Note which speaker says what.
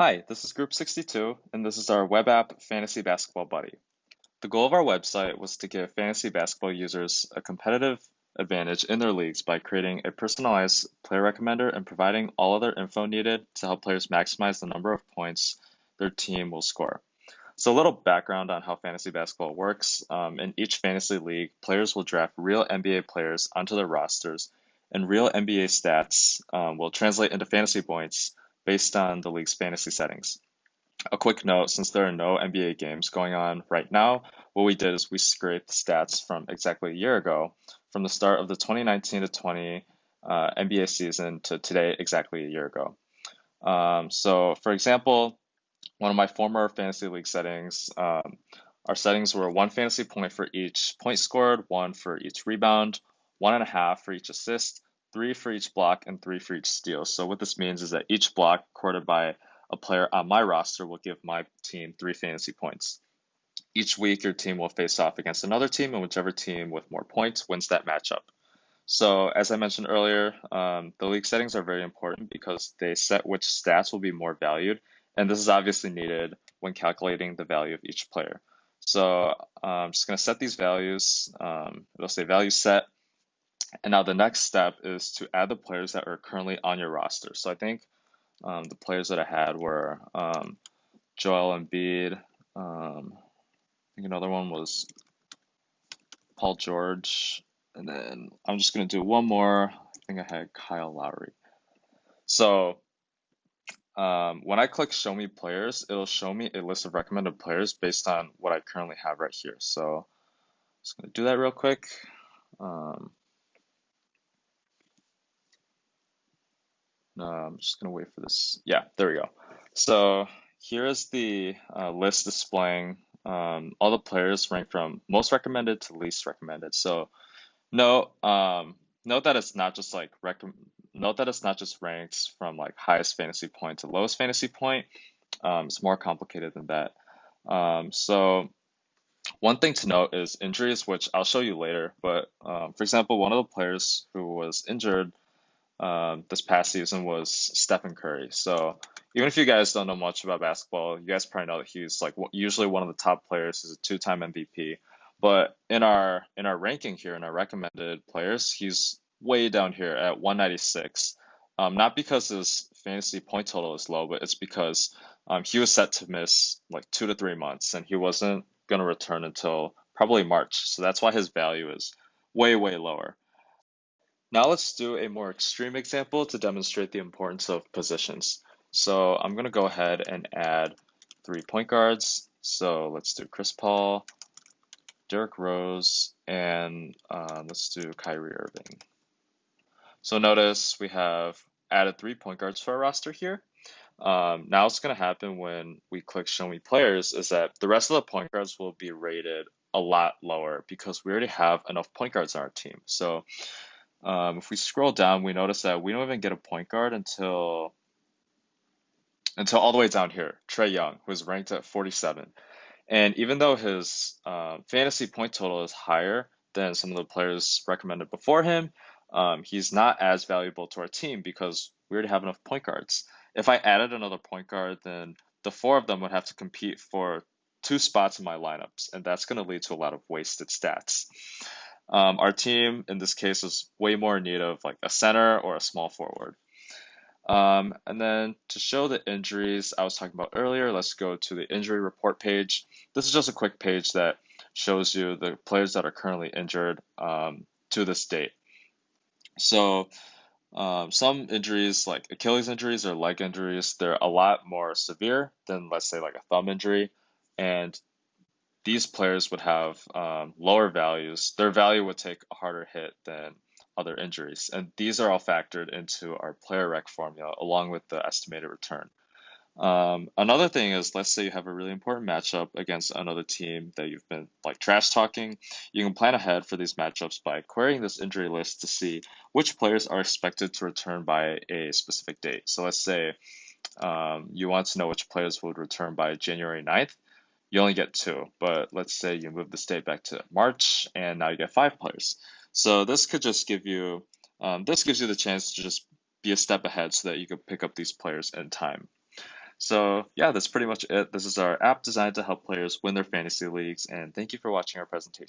Speaker 1: Hi, this is Group 62, and this is our web app Fantasy Basketball Buddy. The goal of our website was to give fantasy basketball users a competitive advantage in their leagues by creating a personalized player recommender and providing all other info needed to help players maximize the number of points their team will score. So, a little background on how fantasy basketball works. In each fantasy league, players will draft real NBA players onto their rosters, and real NBA stats will translate into fantasy points based on the league's fantasy settings. A quick note, since there are no NBA games going on right now, what we did is we scraped the stats from exactly a year ago, from the start of the 2019 to 20 NBA season to today, exactly a year ago. So, for example, one of my former fantasy league settings, our settings were one fantasy point for each point scored, one for each rebound, 1.5 for each assist, three for each block, and three for each steal. So what this means is that each block recorded by a player on my roster will give my team 3 fantasy points. Each week, your team will face off against another team, and whichever team with more points wins that matchup. So, as I mentioned earlier, the league settings are very important because they set which stats will be more valued, and this is obviously needed when calculating the value of each player. So, I'm just going to set these values. It'll say value set, and now the next step is to add the players that are currently on your roster. So, I think the players that I had were Joel Embiid. I think another one was Paul George. And then I'm just going to do one more. I think I had Kyle Lowry. So when I click Show Me Players, it'll show me a list of recommended players based on what I currently have right here. So I'm just going to do that real quick. No, I'm just going to wait for this. Yeah, there we go. So here is the list displaying all the players ranked from most recommended to least recommended. So no, note that it's not just like note that it's not just ranks from like highest fantasy point to lowest fantasy point. It's more complicated than that. So one thing to note is injuries, which I'll show you later. But for example, one of the players who was injured this past season was Stephen Curry. So even if you guys don't know much about basketball, you guys probably know that he's like usually one of the top players. He's a two-time MVP. But in our ranking here, in our recommended players, he's way down here at 196. Not because his fantasy point total is low, but it's because he was set to miss like 2 to 3 months, and he wasn't going to return until probably March. So that's why his value is way, way lower. Now let's do a more extreme example to demonstrate the importance of positions. So I'm going to go ahead and add 3 point guards. So let's do Chris Paul, Derrick Rose, and let's do Kyrie Irving. So notice we have added 3 point guards to our roster here. Now what's going to happen when we click Show Me Players is that the rest of the point guards will be rated a lot lower because we already have enough point guards on our team. So if we scroll down, we notice that we don't even get a point guard until all the way down here, Trae Young, who is ranked at 47. And even though his fantasy point total is higher than some of the players recommended before him, he's not as valuable to our team because we already have enough point guards. If I added another point guard, then the four of them would have to compete for 2 spots in my lineups, and that's going to lead to a lot of wasted stats. Our team in this case is way more in need of like a center or a small forward. And then to show the injuries I was talking about earlier, let's go to the injury report page. This is just a quick page that shows you the players that are currently injured to this date. So some injuries, like Achilles injuries or leg injuries, they're a lot more severe than, let's say, like a thumb injury. And these players would have lower values. Their value would take a harder hit than other injuries. And these are all factored into our player rec formula along with the estimated return. Another thing is, let's say you have a really important matchup against another team that you've been like trash talking. You can plan ahead for these matchups by querying this injury list to see which players are expected to return by a specific date. So let's say you want to know which players would return by January 9th. You only get two, but let's say you move the date back to March and now you get 5 players. So this could just give you, this gives you the chance to just be a step ahead so that you could pick up these players in time. So yeah, that's pretty much it. This is our app designed to help players win their fantasy leagues, and thank you for watching our presentation.